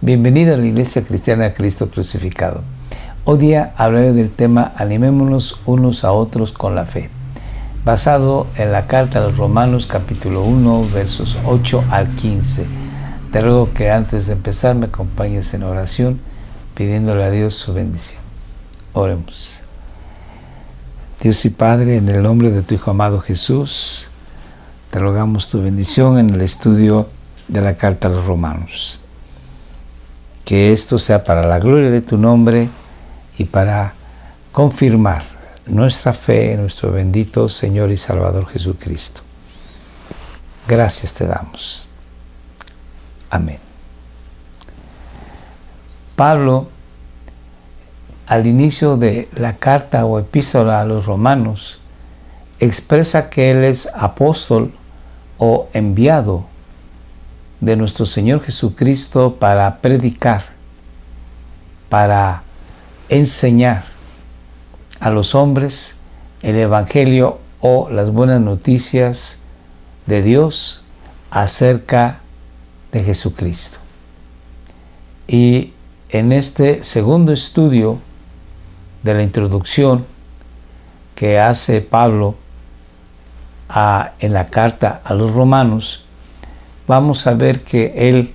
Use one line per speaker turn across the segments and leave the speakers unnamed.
Bienvenido a la Iglesia Cristiana Cristo Crucificado. Hoy día hablaré del tema Animémonos unos a otros con la fe, basado en la carta a los Romanos capítulo 1, versos 8 al 15. Te ruego que antes de empezar me acompañes en oración, pidiéndole a Dios su bendición. Oremos. Dios y Padre, en el nombre de tu Hijo amado Jesús, te rogamos tu bendición en el estudio de la carta a los Romanos. Que esto sea para la gloria de tu nombre y para confirmar nuestra fe en nuestro bendito Señor y Salvador Jesucristo. Gracias te damos. Amén. Pablo, al inicio de la carta o epístola a los Romanos, expresa que él es apóstol o enviado de nuestro Señor Jesucristo para predicar, para enseñar a los hombres el Evangelio o las buenas noticias de Dios acerca de Jesucristo. Y en este segundo estudio de la introducción que hace Pablo en la carta a los Romanos, vamos a ver que él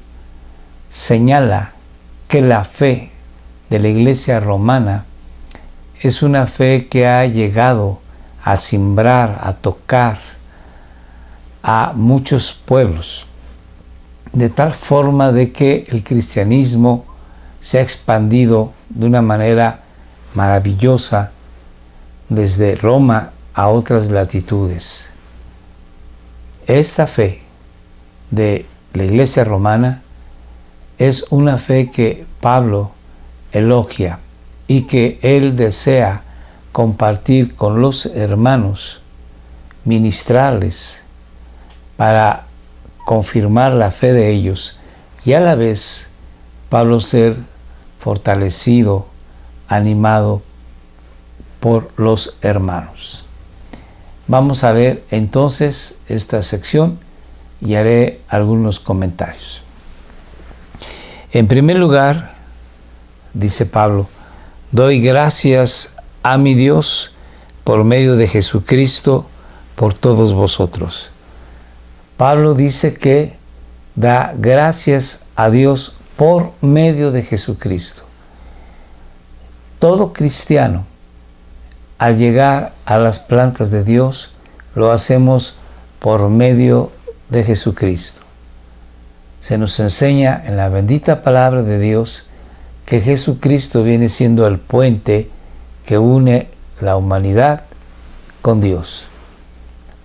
señala que la fe de la Iglesia romana es una fe que ha llegado a simbrar, a tocar a muchos pueblos, de tal forma de que el cristianismo se ha expandido de una manera maravillosa desde Roma a otras latitudes. Esta fe de la Iglesia romana es una fe que Pablo elogia y que él desea compartir con los hermanos, ministrarles para confirmar la fe de ellos y a la vez Pablo ser fortalecido, animado por los hermanos. Vamos a ver entonces esta sección y haré algunos comentarios. En primer lugar, dice Pablo, doy gracias a mi Dios por medio de Jesucristo por todos vosotros. Pablo dice que da gracias a Dios por medio de Jesucristo. Todo cristiano, al llegar a las plantas de Dios, lo hacemos por medio de Jesucristo. Se nos enseña en la bendita palabra de Dios que Jesucristo viene siendo el puente que une la humanidad con Dios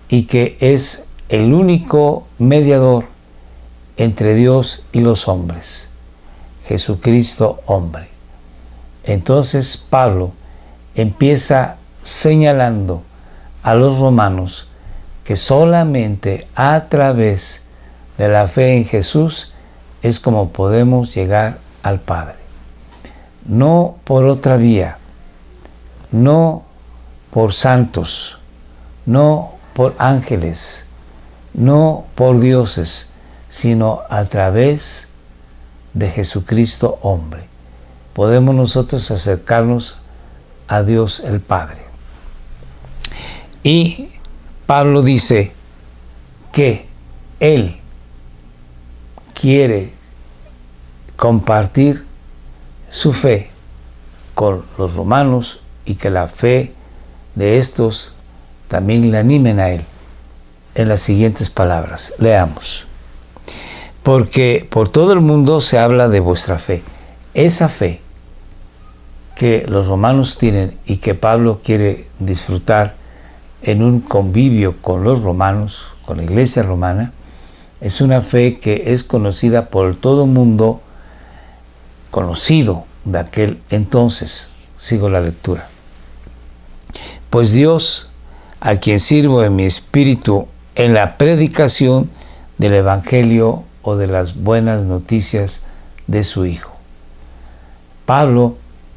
y que es el único mediador entre Dios y los hombres, Jesucristo hombre. Entonces Pablo empieza señalando a los romanos que solamente a través de la fe en Jesús es como podemos llegar al Padre. No por otra vía, no por santos, no por ángeles, no por dioses, sino a través de Jesucristo hombre. Podemos nosotros acercarnos a Dios el Padre. Y Pablo dice que él quiere compartir su fe con los romanos y que la fe de estos también le animen a él. En las siguientes palabras, leamos. Porque por todo el mundo se habla de vuestra fe. Esa fe que los romanos tienen y que Pablo quiere disfrutar en un convivio con los romanos, con la Iglesia romana, es una fe que es conocida por todo el mundo, conocido de aquel entonces. Sigo la lectura. Pues Dios, a quien sirvo en mi espíritu en la predicación del Evangelio o de las buenas noticias de su Hijo. Pablo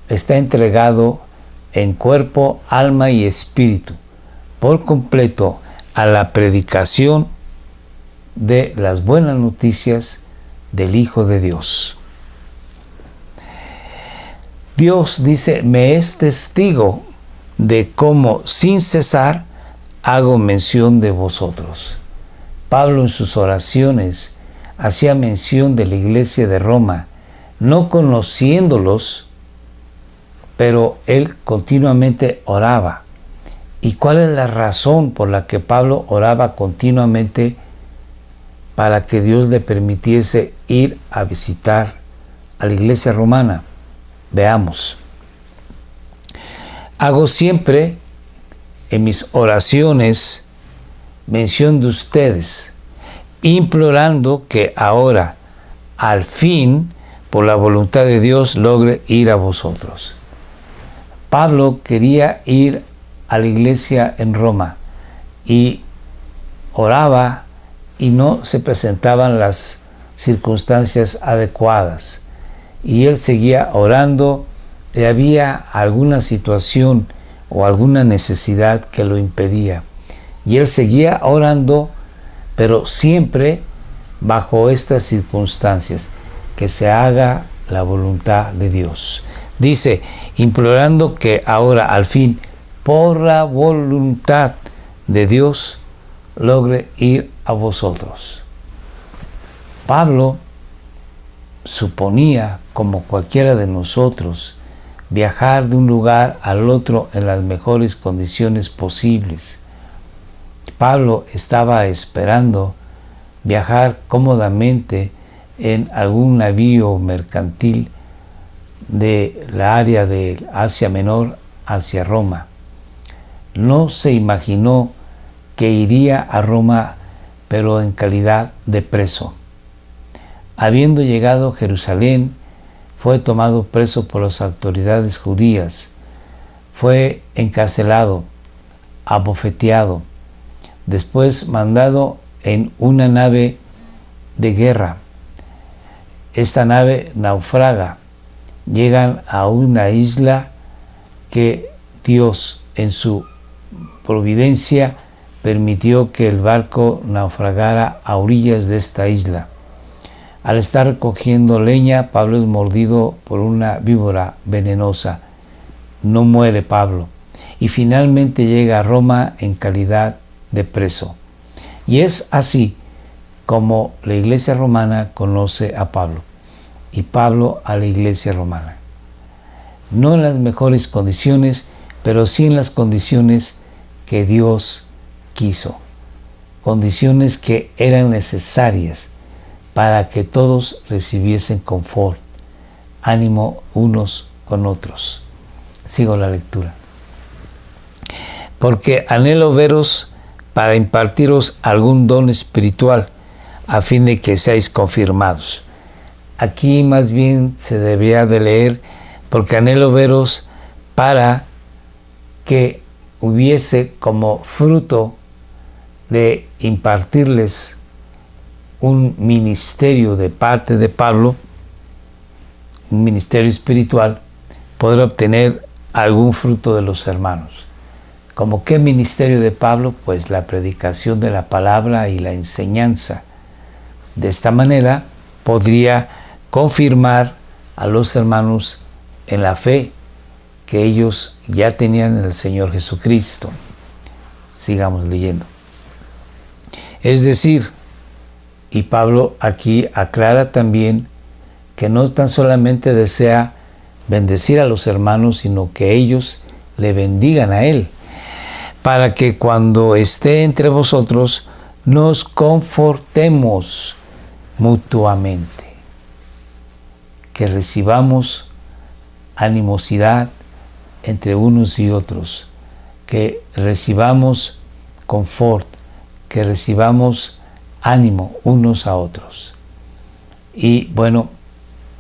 está entregado en cuerpo, alma y espíritu por completo a la predicación de las buenas noticias del Hijo de Dios. Dios dice, me es testigo de cómo sin cesar hago mención de vosotros. Pablo en sus oraciones hacía mención de la iglesia de Roma, no conociéndolos, pero él continuamente oraba. ¿Y cuál es la razón por la que Pablo oraba continuamente para que Dios le permitiese ir a visitar a la iglesia romana? Veamos. Hago siempre en mis oraciones mención de ustedes, implorando que ahora, al fin, por la voluntad de Dios, logre ir a vosotros. Pablo quería ir a la iglesia en Roma y oraba y no se presentaban las circunstancias adecuadas. Y él seguía orando y había alguna situación o alguna necesidad que lo impedía. Y él seguía orando, pero siempre bajo estas circunstancias, que se haga la voluntad de Dios. Dice, implorando que ahora al fin, por la voluntad de Dios, logre ir a vosotros. Pablo suponía, como cualquiera de nosotros, viajar de un lugar al otro en las mejores condiciones posibles. Pablo estaba esperando viajar cómodamente en algún navío mercantil de la área de Asia Menor hacia Roma. No se imaginó que iría a Roma, pero en calidad de preso. Habiendo llegado a Jerusalén, fue tomado preso por las autoridades judías, fue encarcelado, abofeteado, después mandado en una nave de guerra. Esta nave naufraga, llegan a una isla que Dios en su providencia permitió que el barco naufragara a orillas de esta isla. Al estar recogiendo leña, Pablo es mordido por una víbora venenosa. No muere Pablo y finalmente llega a Roma en calidad de preso. Y es así como la iglesia romana conoce a Pablo y Pablo a la iglesia romana. No en las mejores condiciones, pero sí en las condiciones que Dios quiso. Condiciones que eran necesarias para que todos recibiesen confort, ánimo unos con otros. Sigo la lectura. Porque anhelo veros para impartiros algún don espiritual, a fin de que seáis confirmados. Aquí más bien se debería de leer, porque anhelo veros para que hubiese como fruto de impartirles un ministerio de parte de Pablo, un ministerio espiritual, poder obtener algún fruto de los hermanos. ¿Como qué ministerio de Pablo? Pues la predicación de la palabra y la enseñanza. De esta manera podría confirmar a los hermanos en la fe que ellos ya tenían en el Señor Jesucristo. Sigamos leyendo. Es decir, y Pablo aquí aclara también que no tan solamente desea bendecir a los hermanos, sino que ellos le bendigan a él, para que cuando esté entre vosotros nos confortemos mutuamente, que recibamos animosidad entre unos y otros, que recibamos confort, que recibamos ánimo unos a otros. Y bueno,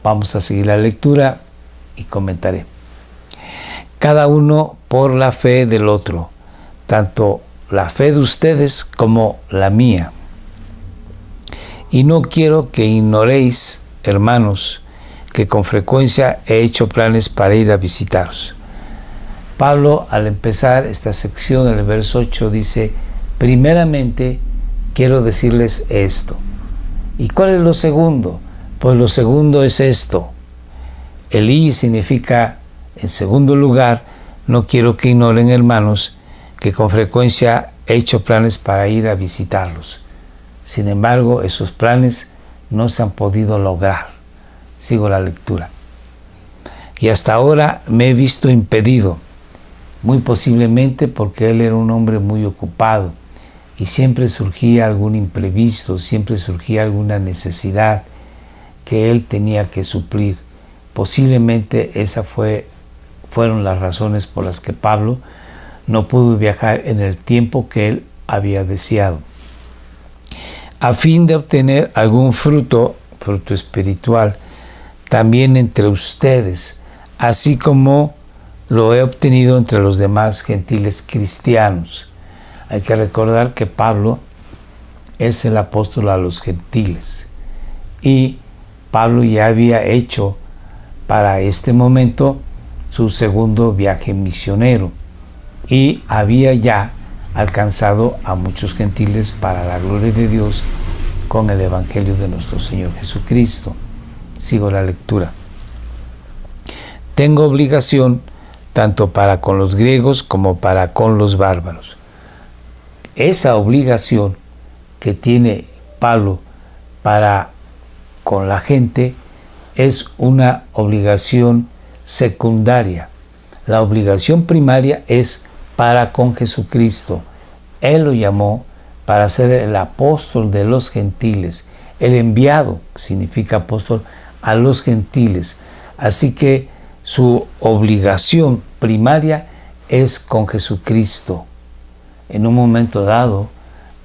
vamos a seguir la lectura y comentaré. Cada uno por la fe del otro, tanto la fe de ustedes como la mía. Y no quiero que ignoréis, hermanos, que con frecuencia he hecho planes para ir a visitaros. Pablo, al empezar esta sección, en el verso 8, dice, primeramente quiero decirles esto. ¿Y cuál es lo segundo? Pues lo segundo es esto. Elí significa En segundo lugar, no quiero que ignoren, hermanos, que con frecuencia he hecho planes para ir a visitarlos. Sin embargo, esos planes no se han podido lograr. Sigo la lectura. Y hasta ahora me he visto impedido, muy posiblemente porque él era un hombre muy ocupado y siempre surgía algún imprevisto, siempre surgía alguna necesidad que él tenía que suplir. Posiblemente esas fueron las razones por las que Pablo no pudo viajar en el tiempo que él había deseado. A fin de obtener algún fruto espiritual, también entre ustedes, así como lo he obtenido entre los demás gentiles cristianos. Hay que recordar que Pablo es el apóstol a los gentiles y Pablo ya había hecho para este momento su segundo viaje misionero y había ya alcanzado a muchos gentiles para la gloria de Dios con el Evangelio de nuestro Señor Jesucristo. Sigo la lectura. Tengo obligación tanto para con los griegos como para con los bárbaros. Esa obligación que tiene Pablo para con la gente es una obligación secundaria. La obligación primaria es para con Jesucristo. Él lo llamó para ser el apóstol de los gentiles, el enviado, significa apóstol, a los gentiles. Así que su obligación primaria es con Jesucristo. En un momento dado,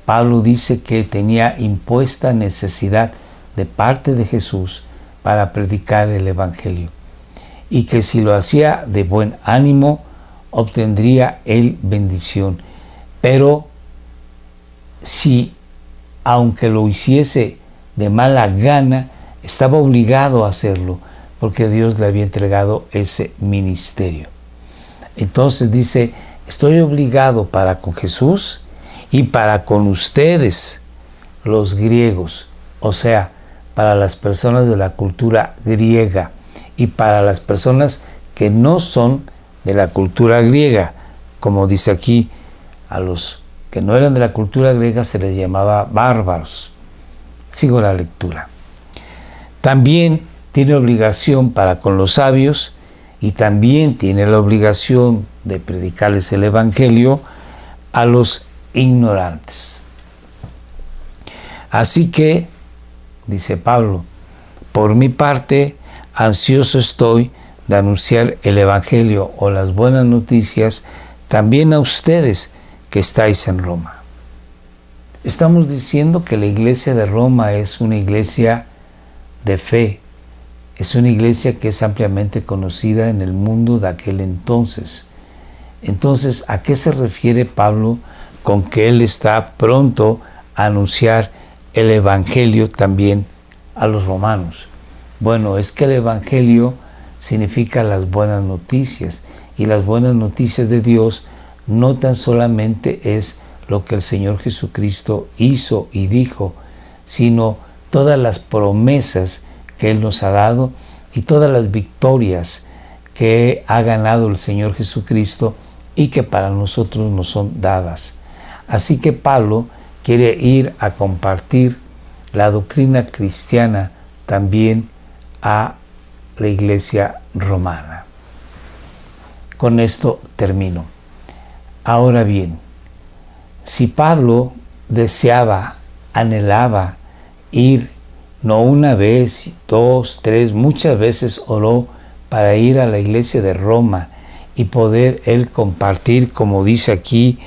Pablo dice que tenía impuesta necesidad de parte de Jesús para predicar el Evangelio y que si lo hacía de buen ánimo, obtendría él bendición. Pero si, aunque lo hiciese de mala gana, estaba obligado a hacerlo porque Dios le había entregado ese ministerio. Entonces dice, estoy obligado para con Jesús y para con ustedes, los griegos, o sea, para las personas de la cultura griega y para las personas que no son de la cultura griega. Como dice aquí, a los que no eran de la cultura griega se les llamaba bárbaros. Sigo la lectura. También tiene obligación para con los sabios y también tiene la obligación de predicarles el Evangelio a los ignorantes. Así que, dice Pablo, por mi parte, ansioso estoy de anunciar el Evangelio o las buenas noticias también a ustedes que estáis en Roma. Estamos diciendo que la iglesia de Roma es una iglesia de fe, es una iglesia que es ampliamente conocida en el mundo de aquel entonces. Entonces, ¿a qué se refiere Pablo con que él está pronto a anunciar el Evangelio también a los romanos? Bueno, es que el Evangelio significa las buenas noticias, y las buenas noticias de Dios no tan solamente es lo que el Señor Jesucristo hizo y dijo, sino todas las promesas que Él nos ha dado y todas las victorias que ha ganado el Señor Jesucristo y que para nosotros nos son dadas. Así que Pablo quiere ir a compartir la doctrina cristiana también a la iglesia romana. Con esto termino. Ahora bien, si Pablo deseaba, anhelaba ir no una vez, dos, tres, muchas veces oró para ir a la iglesia de Roma y poder él compartir, como dice aquí,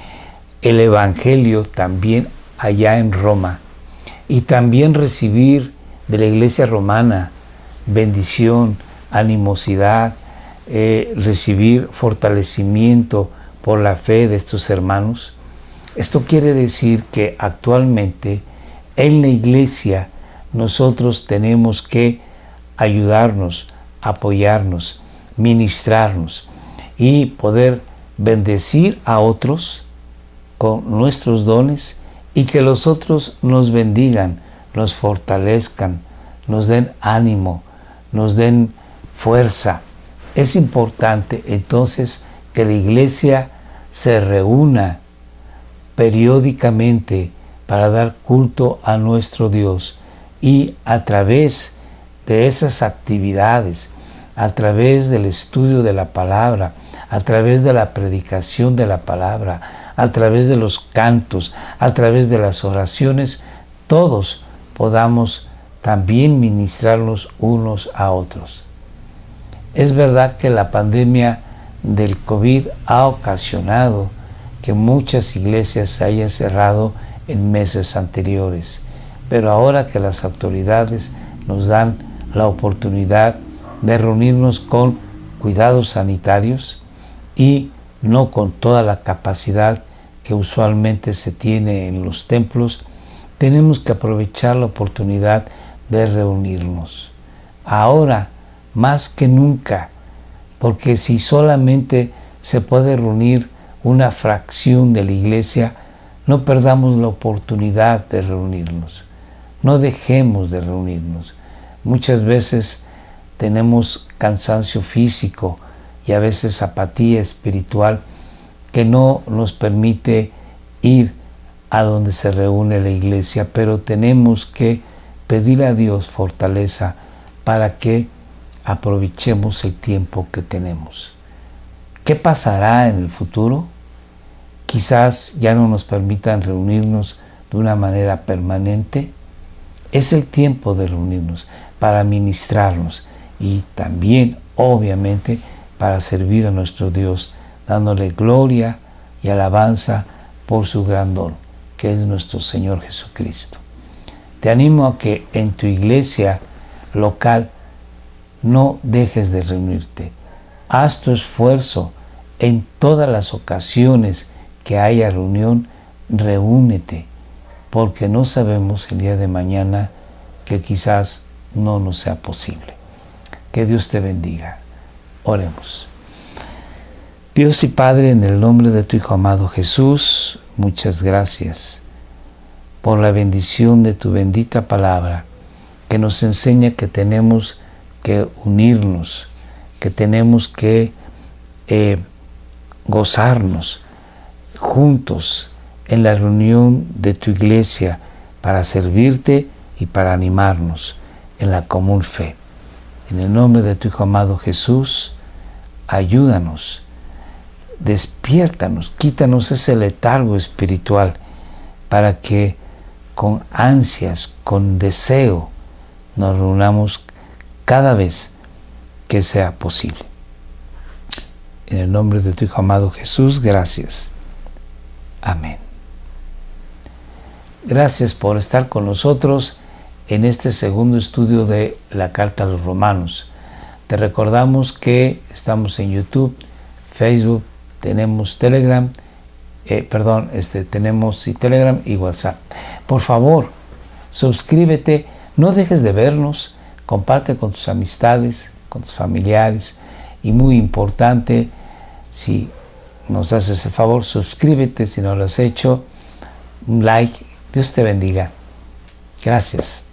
el Evangelio también allá en Roma y también recibir de la iglesia romana bendición, animosidad, recibir fortalecimiento por la fe de estos hermanos. Esto quiere decir que actualmente en la iglesia nosotros tenemos que ayudarnos, apoyarnos, ministrarnos y poder bendecir a otros con nuestros dones y que los otros nos bendigan, nos fortalezcan, nos den ánimo, nos den fuerza Es importante entonces que la iglesia se reúna periódicamente para dar culto a nuestro Dios, y a través de esas actividades, a través del estudio de la palabra, a través de la predicación de la palabra, a través de los cantos, a través de las oraciones, todos podamos también ministrarnos unos a otros. Es verdad que la pandemia del COVID ha ocasionado que muchas iglesias se hayan cerrado en meses anteriores, pero ahora que las autoridades nos dan la oportunidad de reunirnos con cuidados sanitarios y no con toda la capacidad que usualmente se tiene en los templos, tenemos que aprovechar la oportunidad de reunirnos. Ahora, más que nunca, porque si solamente se puede reunir una fracción de la iglesia, no perdamos la oportunidad de reunirnos. No dejemos de reunirnos. Muchas veces tenemos cansancio físico y a veces apatía espiritual que no nos permite ir a donde se reúne la iglesia, pero tenemos que pedir a Dios fortaleza para que aprovechemos el tiempo que tenemos. ¿Qué pasará en el futuro? Quizás ya no nos permitan reunirnos de una manera permanente. Es el tiempo de reunirnos para ministrarnos y también, obviamente, para servir a nuestro Dios, dándole gloria y alabanza por su gran don, que es nuestro Señor Jesucristo. Te animo a que en tu iglesia local no dejes de reunirte. Haz tu esfuerzo en todas las ocasiones que haya reunión, reúnete, porque no sabemos el día de mañana que quizás no nos sea posible. Que Dios te bendiga. Oremos. Dios y Padre, en el nombre de tu Hijo amado Jesús, muchas gracias por la bendición de tu bendita palabra, que nos enseña que tenemos que unirnos, que tenemos que gozarnos juntos en la reunión de tu iglesia para servirte y para animarnos en la común fe. En el nombre de tu Hijo amado Jesús, ayúdanos, despiértanos, quítanos ese letargo espiritual para que con ansias, con deseo, nos reunamos cada vez que sea posible. En el nombre de tu Hijo amado Jesús, gracias. Amén. Gracias por estar con nosotros en este segundo estudio de la Carta a los Romanos. Te recordamos que estamos en YouTube, Facebook, tenemos Telegram, tenemos Telegram y WhatsApp. Por favor, suscríbete, no dejes de vernos, comparte con tus amistades, con tus familiares, y muy importante, si nos haces el favor, suscríbete si no lo has hecho, un like. Dios te bendiga. Gracias.